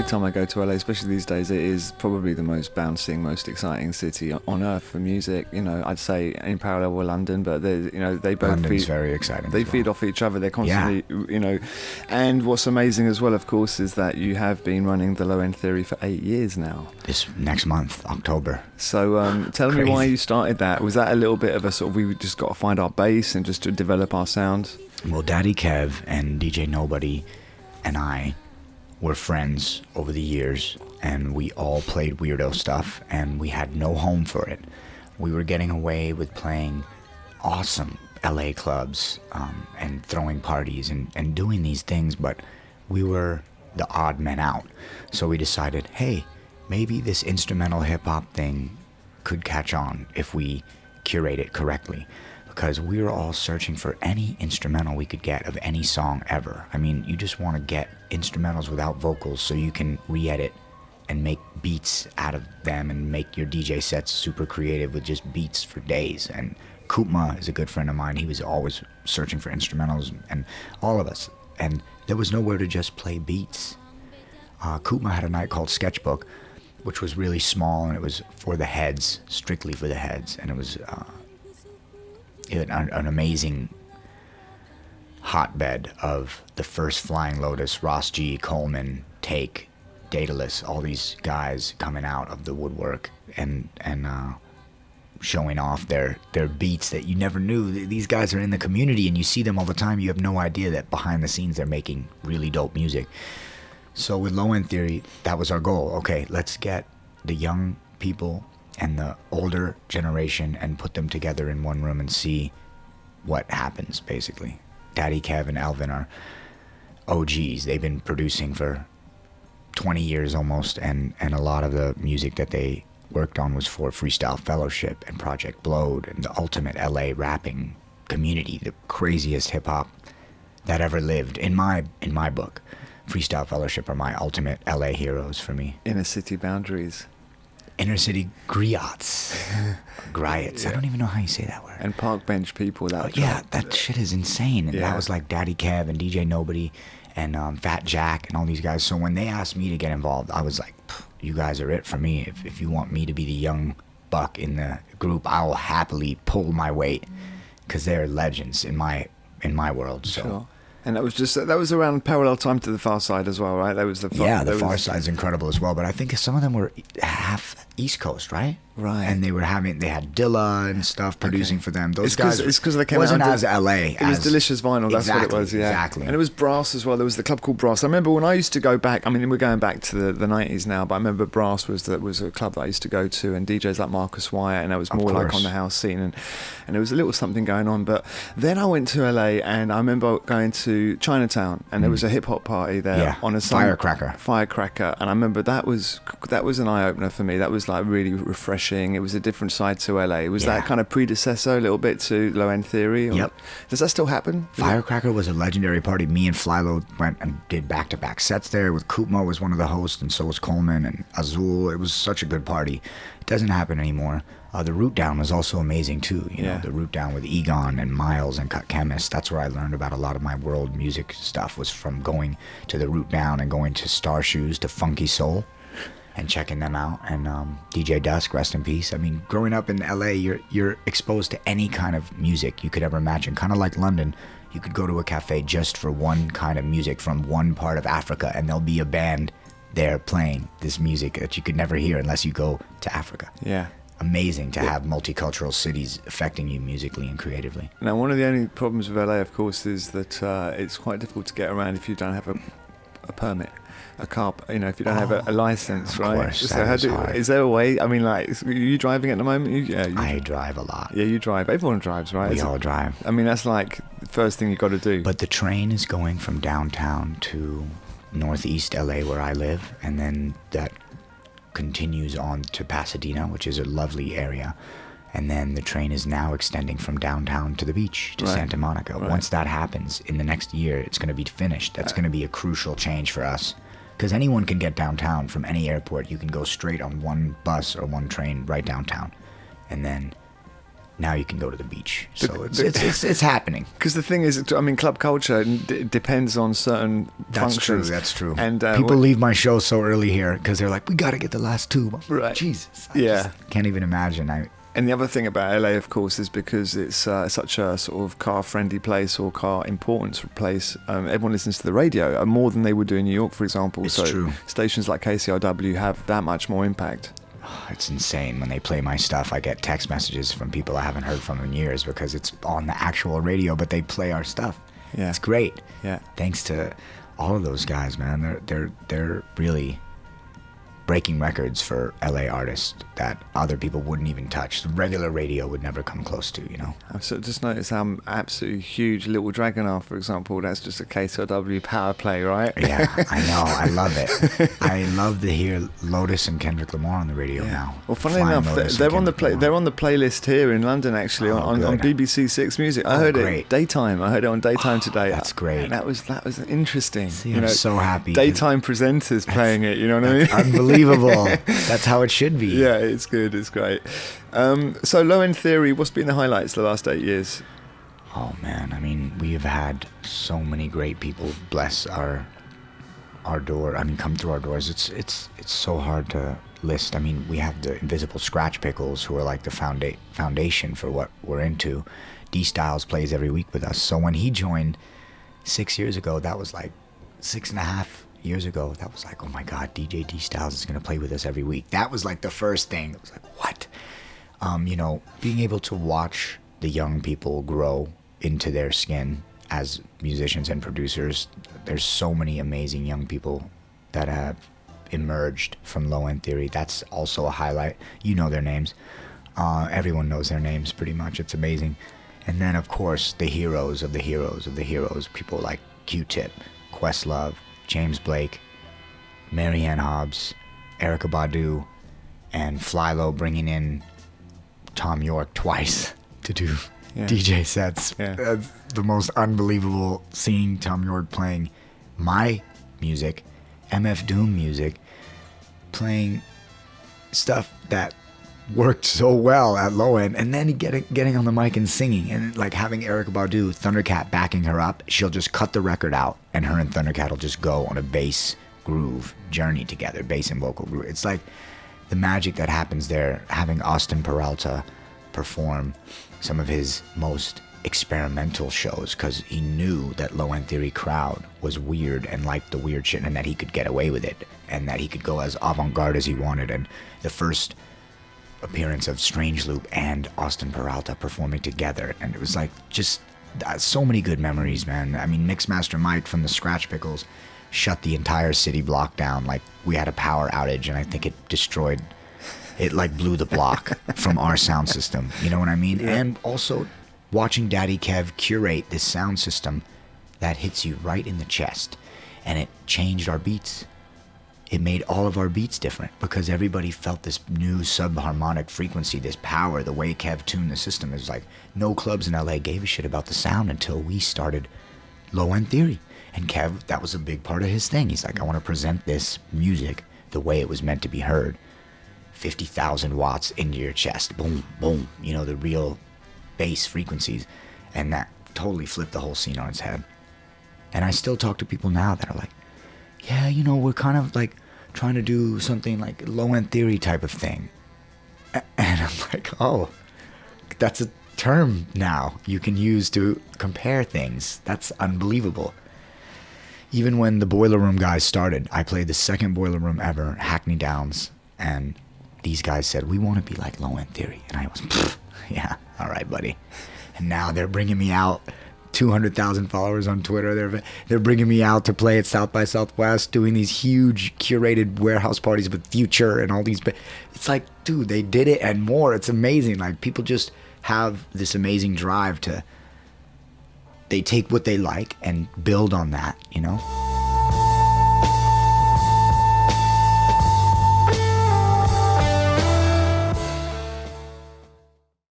time I go to LA, especially these days, it is probably the most bouncing, most exciting city on earth for music. You know, I'd say in parallel with London, but they both London's very exciting. They feed off each other. They're constantly, And what's amazing as well, of course, is that you have been running the Low End Theory for 8 years now. This next month, October. So tell me why you started that. Was that a little bit of a sort of, we just got to find our bass and just to develop our sound? Well, Daddy Kev and DJ Nobody and I were friends over the years, and we all played weirdo stuff, and we had no home for it. We were getting away with playing awesome LA clubs and throwing parties and doing these things, but we were the odd men out. So we decided, hey, maybe this instrumental hip-hop thing could catch on if we curate it correctly. Because we were all searching for any instrumental we could get of any song ever. I mean, you just want to get instrumentals without vocals so you can re-edit and make beats out of them and make your DJ sets super creative with just beats for days. And Koopma is a good friend of mine. He was always searching for instrumentals, and all of us. And there was nowhere to just play beats. Koopma had a night called Sketchbook, which was really small, and it was for the heads, strictly for the heads. And it was an amazing hotbed of the first Flying Lotus, Ross G, Coleman, Take, Daedalus, all these guys coming out of the woodwork and showing off their beats that you never knew. These guys are in the community and you see them all the time. You have no idea that behind the scenes they're making really dope music. So with Low End Theory, that was our goal. Okay, let's get the young people and the older generation and put them together in one room and see what happens, basically. Daddy Kev and Alvin are OGs. They've been producing for 20 years almost, and a lot of the music that they worked on was for Freestyle Fellowship and Project Blowed and the ultimate LA rapping community, the craziest hip-hop that ever lived, in my book. Freestyle Fellowship are my ultimate LA heroes for me. Inner city boundaries. Inner city griots. Griots. Yeah. I don't even know how you say that word. And park bench people. That shit is insane. And that was like Daddy Kev and DJ Nobody and Fat Jack and all these guys. So when they asked me to get involved, I was like, you guys are it for me. If you want me to be the young buck in the group, I'll happily pull my weight, because they're legends in my world. So. Sure. And that was around parallel time to the Far Side as well, right? That was the Far Side's incredible as well. But I think some of them were half East Coast, right? Right. And they had Dilla and stuff producing for them. Those guys. It's because they came wasn't out as LA. It was Delicious Vinyl. That's what it was. Yeah. Exactly. And it was Brass as well. There was the club called Brass. I remember when I used to go back. I mean, we're going back to the 90s now, but I remember Brass was a club that I used to go to, and DJs like Marcus Wyatt, and I was more like on the house scene, and there was a little something going on. But then I went to LA, and I remember going to Chinatown, and there was a hip hop party there on a Firecracker, and I remember that was an eye opener for me. That was like really refreshing. It was a different side to LA. Was that kind of predecessor a little bit to Low End Theory? Yep. Does that still happen? Firecracker was a legendary party. Me and Flylo went and did back-to-back sets there. With Koopma was one of the hosts, and so was Coleman and Azul. It was such a good party. It doesn't happen anymore. The Root Down was also amazing too. You know, the Root Down with Egon and Miles and Cut Chemist. That's where I learned about a lot of my world music stuff, was from going to the Root Down and going to Star Shoes, to Funky Soul, and checking them out. And DJ Dusk, rest in peace. I mean, growing up in LA, you're exposed to any kind of music you could ever imagine. Kind of like London, you could go to a cafe just for one kind of music from one part of Africa, and there'll be a band there playing this music that you could never hear unless you go to Africa. Yeah. Amazing to have multicultural cities affecting you musically and creatively. Now, one of the only problems with LA, of course, is that it's quite difficult to get around if you don't have a permit, a car, if you don't have a license, right? Course, so is there a way? I mean, like, are you driving at the moment? I drive a lot. Yeah, you drive. Everyone drives, right? We all drive. I mean, that's like the first thing you got to do. But the train is going from downtown to northeast LA, where I live, and then that continues on to Pasadena, which is a lovely area, and then the train is now extending from downtown to the beach to Santa Monica. Once that happens, in the next year, it's going to be finished. That's going to be a crucial change for us, because anyone can get downtown from any airport. You can go straight on one bus or one train right downtown, and then now you can go to the beach. So it's happening. Because the thing is, I mean, club culture depends on certain functions. That's true. And people leave my show so early here because they're like, we got to get the last two. Right. Jesus. I just can't even imagine. And the other thing about LA, of course, is because it's such a sort of car-friendly place or car-important place, everyone listens to the radio more than they would do in New York, for example. It's true. Stations like KCRW have that much more impact. It's insane. When they play my stuff, I get text messages from people I haven't heard from in years because it's on the actual radio, but they play our stuff. Yeah. It's great. Yeah. Thanks to all of those guys, man. They're really breaking records for LA artists that other people wouldn't even touch. The regular radio would never come close to, you know. I've just noticed how absolutely huge Little Dragon are, for example. That's just a KCRW power play, right? Yeah, I know. I love it. I love to hear Lotus and Kendrick Lamar on the radio now. Well, funnily enough, they're on the playlist here in London, actually, on BBC Six Music. I heard it daytime. I heard it on daytime today. That's great. And that was interesting. See, I'm so happy. Daytime presenters playing it, you know what I mean? Unbelievable. That's how it should be. Yeah, it's good. It's great. So Low End Theory, what's been the highlights the last 8 years? Oh man, I mean, we have had so many great people bless our door. I mean, come through our doors. It's so hard to list. I mean, we have the Invisible Scratch Pickles, who are like the foundation for what we're into. D Styles plays every week with us. So when he joined 6 years ago, that was like 6.5 years ago, that was like, oh my God, DJ D Styles is going to play with us every week. That was like the first thing. It was like, what? You know, being able to watch the young people grow into their skin as musicians and producers. There's so many amazing young people that have emerged from Low End Theory. That's also a highlight. You know their names. Everyone knows their names pretty much. It's amazing. And then, of course, the heroes of the heroes of the heroes. People like Q-Tip, Questlove, James Blake, Marianne Hobbs, Erykah Badu, and Flylo bringing in Tom York twice to do DJ sets. Yeah. The most unbelievable, seeing Tom York playing my music, MF Doom music, playing stuff that worked so well at Low End, and then getting on the mic and singing, and like having Erykah Badu, Thundercat backing her up. She'll just cut the record out, and her and Thundercat will just go on a bass groove journey together, bass and vocal groove. It's like the magic that happens there. Having Austin Peralta perform some of his most experimental shows, because he knew that Low End Theory crowd was weird and liked the weird shit, and that he could get away with it, and that he could go as avant-garde as he wanted. And the first appearance of Strange Loop and Austin Peralta performing together, and it was like just so many good memories, man. I mean, Mixmaster Mike from the Scratch Pickles shut the entire city block down. Like, we had a power outage, and I think it like blew the block from our sound system, you know what I mean? Yeah. And also watching Daddy Kev curate this sound system that hits you right in the chest, and it changed our beats. It made all of our beats different because everybody felt this new subharmonic frequency, this power. The way Kev tuned the system is like no clubs in LA gave a shit about the sound until we started Low End Theory. And Kev, that was a big part of his thing. He's like, I want to present this music the way it was meant to be heard. 50,000 watts into your chest. Boom, boom. You know, the real bass frequencies. And that totally flipped the whole scene on its head. And I still talk to people now that are like, yeah, you know, we're kind of like trying to do something like Low End Theory type of thing. And I'm like, oh, that's a term now you can use to compare things. That's unbelievable. Even when the Boiler Room guys started, I played the second Boiler Room ever, Hackney Downs, and these guys said, we want to be like Low End Theory. And I was, yeah, all right, buddy. And now they're bringing me out. 200,000 followers on Twitter. They're bringing me out to play at South by Southwest, doing these huge curated warehouse parties with Future and all these. It's like, dude, they did it and more. It's amazing. Like, people just have this amazing drive to. They take what they like and build on that, you know.